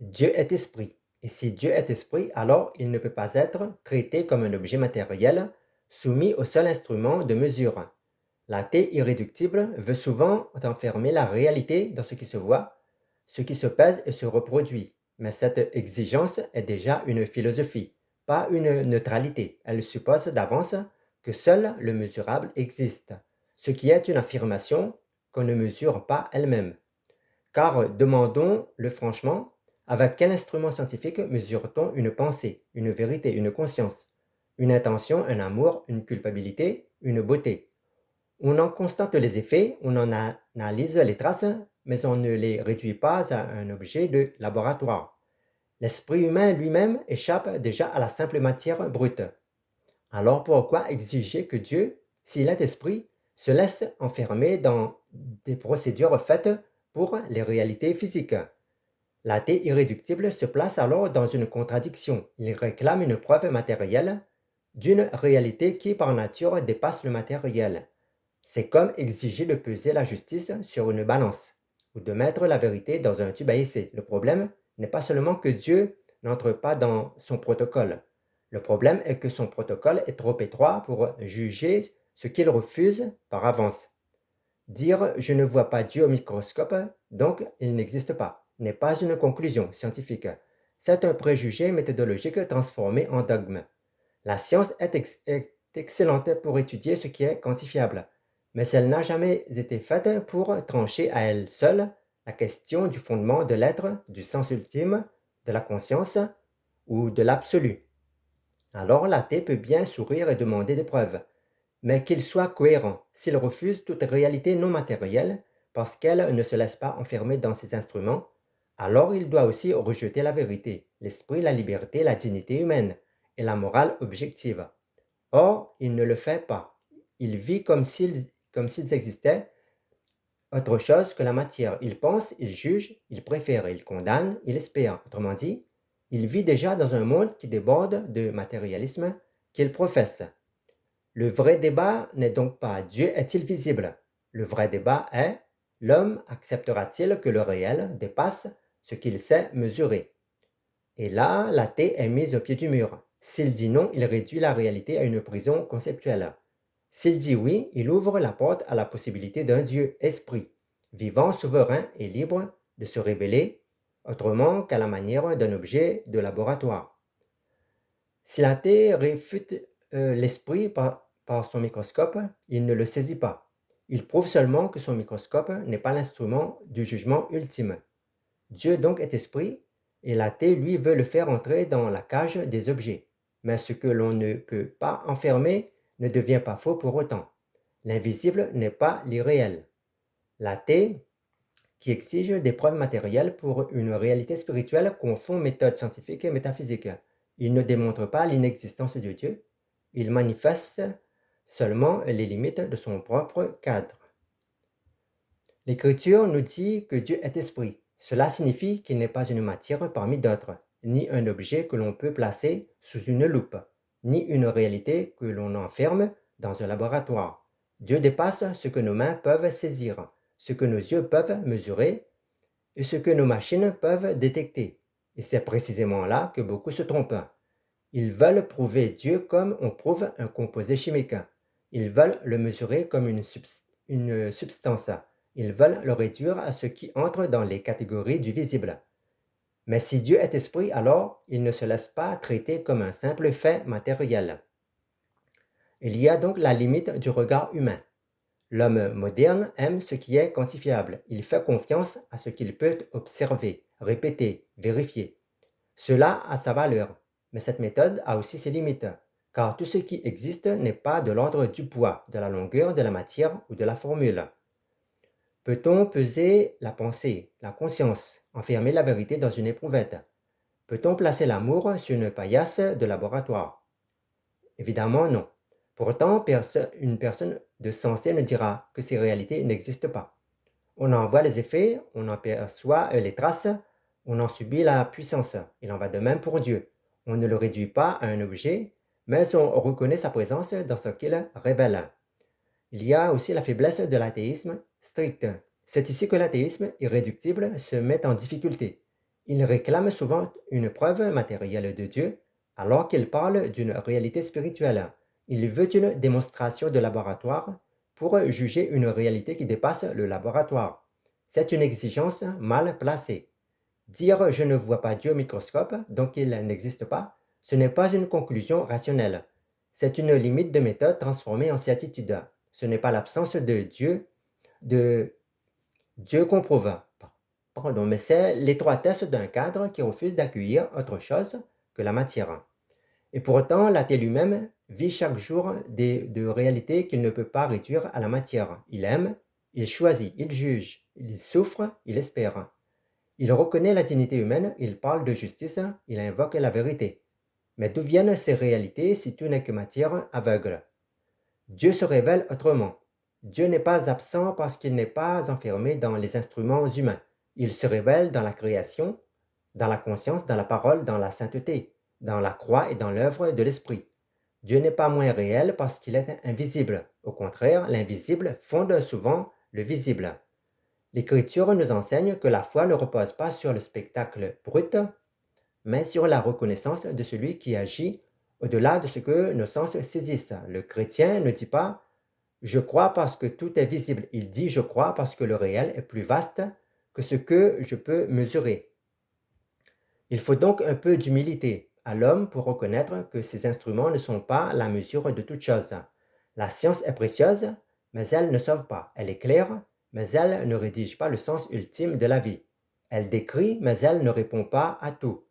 Dieu est esprit. Et si Dieu est esprit, alors il ne peut pas être traité comme un objet matériel, soumis au seul instrument de mesure. L'athée irréductible veut souvent enfermer la réalité dans ce qui se voit, ce qui se pèse et se reproduit. Mais cette exigence est déjà une philosophie, pas une neutralité. Elle suppose d'avance que seul le mesurable existe, ce qui est une affirmation qu'on ne mesure pas elle-même. Car demandons-le franchement, avec quel instrument scientifique mesure-t-on une pensée, une vérité, une conscience, une intention, un amour, une culpabilité, une beauté? On en constate les effets, on en analyse les traces, mais on ne les réduit pas à un objet de laboratoire. L'esprit humain lui-même échappe déjà à la simple matière brute. Alors pourquoi exiger que Dieu, s'il est esprit, se laisse enfermer dans des procédures faites pour les réalités physiques? L'athée irréductible se place alors dans une contradiction. Il réclame une preuve matérielle d'une réalité qui par nature dépasse le matériel. C'est comme exiger de peser la justice sur une balance ou de mettre la vérité dans un tube à essai. Le problème n'est pas seulement que Dieu n'entre pas dans son protocole. Le problème est que son protocole est trop étroit pour juger ce qu'il refuse par avance. Dire je ne vois pas Dieu au microscope, donc il n'existe pas, n'est pas une conclusion scientifique. C'est un préjugé méthodologique transformé en dogme. La science est excellente pour étudier ce qui est quantifiable, mais elle n'a jamais été faite pour trancher à elle seule la question du fondement de l'être, du sens ultime, de la conscience ou de l'absolu. Alors l'athée peut bien sourire et demander des preuves, mais qu'il soit cohérent. S'il refuse toute réalité non matérielle parce qu'elle ne se laisse pas enfermer dans ses instruments, alors il doit aussi rejeter la vérité, l'esprit, la liberté, la dignité humaine et la morale objective. Or, il ne le fait pas. Il vit comme s'ils existaient autre chose que la matière. Il pense, il juge, il préfère, il condamne, il espère. Autrement dit, il vit déjà dans un monde qui déborde de matérialisme qu'il professe. Le vrai débat n'est donc pas Dieu est-il visible? Le vrai débat est l'homme acceptera-t-il que le réel dépasse ce qu'il sait mesurer? Et là, l'athée est mis au pied du mur. S'il dit non, il réduit la réalité à une prison conceptuelle. S'il dit oui, il ouvre la porte à la possibilité d'un Dieu esprit, vivant, souverain et libre de se révéler autrement qu'à la manière d'un objet de laboratoire. Si l'athée réfute l'esprit par son microscope, il ne le saisit pas. Il prouve seulement que son microscope n'est pas l'instrument du jugement ultime. Dieu donc est esprit, et l'athée, lui, veut le faire entrer dans la cage des objets. Mais ce que l'on ne peut pas enfermer ne devient pas faux pour autant. L'invisible n'est pas l'irréel. L'athée, qui exige des preuves matérielles pour une réalité spirituelle, confond méthode scientifique et métaphysique. Il ne démontre pas l'inexistence de Dieu, il manifeste seulement les limites de son propre cadre. L'Écriture nous dit que Dieu est esprit. Cela signifie qu'il n'est pas une matière parmi d'autres, ni un objet que l'on peut placer sous une loupe, ni une réalité que l'on enferme dans un laboratoire. Dieu dépasse ce que nos mains peuvent saisir, ce que nos yeux peuvent mesurer et ce que nos machines peuvent détecter. Et c'est précisément là que beaucoup se trompent. Ils veulent prouver Dieu comme on prouve un composé chimique. Ils veulent le mesurer comme une substance. Ils veulent le réduire à ce qui entre dans les catégories du visible. Mais si Dieu est esprit, alors il ne se laisse pas traiter comme un simple fait matériel. Il y a donc la limite du regard humain. L'homme moderne aime ce qui est quantifiable. Il fait confiance à ce qu'il peut observer, répéter, vérifier. Cela a sa valeur, mais cette méthode a aussi ses limites, car tout ce qui existe n'est pas de l'ordre du poids, de la longueur, de la matière ou de la formule. Peut-on peser la pensée, la conscience, enfermer la vérité dans une éprouvette? Peut-on placer l'amour sur une paillasse de laboratoire? Évidemment non. Pourtant, une personne de sensé ne dira que ces réalités n'existent pas. On en voit les effets, on en perçoit les traces, on en subit la puissance. Il en va de même pour Dieu. On ne le réduit pas à un objet, mais on reconnaît sa présence dans ce qu'il révèle. Il y a aussi la faiblesse de l'athéisme strict. C'est ici que l'athéisme irréductible se met en difficulté. Il réclame souvent une preuve matérielle de Dieu, alors qu'il parle d'une réalité spirituelle. Il veut une démonstration de laboratoire pour juger une réalité qui dépasse le laboratoire. C'est une exigence mal placée. Dire je ne vois pas Dieu au microscope, donc il n'existe pas, ce n'est pas une conclusion rationnelle. C'est une limite de méthode transformée en certitude. Ce n'est pas l'absence de Dieu qu'on prouve. Pardon, mais c'est l'étroitesse d'un cadre qui refuse d'accueillir autre chose que la matière. Et pourtant, l'athée lui-même vit chaque jour de réalités qu'il ne peut pas réduire à la matière. Il aime, il choisit, il juge, il souffre, il espère. Il reconnaît la dignité humaine, il parle de justice, il invoque la vérité. Mais d'où viennent ces réalités si tout n'est que matière aveugle? Dieu se révèle autrement. Dieu n'est pas absent parce qu'il n'est pas enfermé dans les instruments humains. Il se révèle dans la création, dans la conscience, dans la parole, dans la sainteté, dans la croix et dans l'œuvre de l'Esprit. Dieu n'est pas moins réel parce qu'il est invisible. Au contraire, l'invisible fonde souvent le visible. L'Écriture nous enseigne que la foi ne repose pas sur le spectacle brut, mais sur la reconnaissance de celui qui agit au-delà de ce que nos sens saisissent. Le chrétien ne dit pas je crois parce que tout est visible. Il dit je crois parce que le réel est plus vaste que ce que je peux mesurer. Il faut donc un peu d'humilité à l'homme pour reconnaître que ces instruments ne sont pas la mesure de toute chose. La science est précieuse, mais elle ne sauve pas. Elle éclaire, mais elle ne rédige pas le sens ultime de la vie. Elle décrit, mais elle ne répond pas à tout.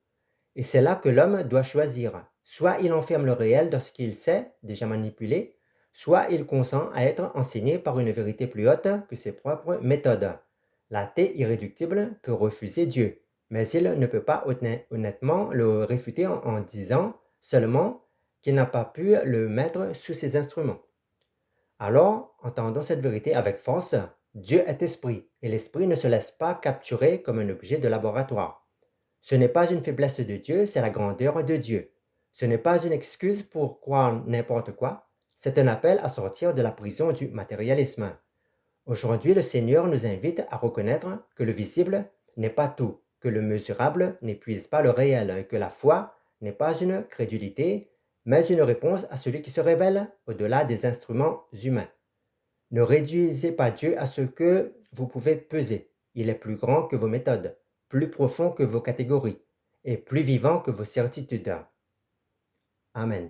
Et c'est là que l'homme doit choisir. Soit il enferme le réel dans ce qu'il sait, déjà manipulé, soit il consent à être enseigné par une vérité plus haute que ses propres méthodes. L'athée irréductible peut refuser Dieu, mais il ne peut pas honnêtement le réfuter en disant seulement qu'il n'a pas pu le mettre sous ses instruments. Alors, entendons cette vérité avec force, Dieu est esprit, et l'esprit ne se laisse pas capturer comme un objet de laboratoire. Ce n'est pas une faiblesse de Dieu, c'est la grandeur de Dieu. Ce n'est pas une excuse pour croire n'importe quoi, c'est un appel à sortir de la prison du matérialisme. Aujourd'hui, le Seigneur nous invite à reconnaître que le visible n'est pas tout, que le mesurable n'épuise pas le réel, et que la foi n'est pas une crédulité, mais une réponse à celui qui se révèle au-delà des instruments humains. Ne réduisez pas Dieu à ce que vous pouvez peser. Il est plus grand que vos méthodes, plus profond que vos catégories, et plus vivant que vos certitudes. Amen.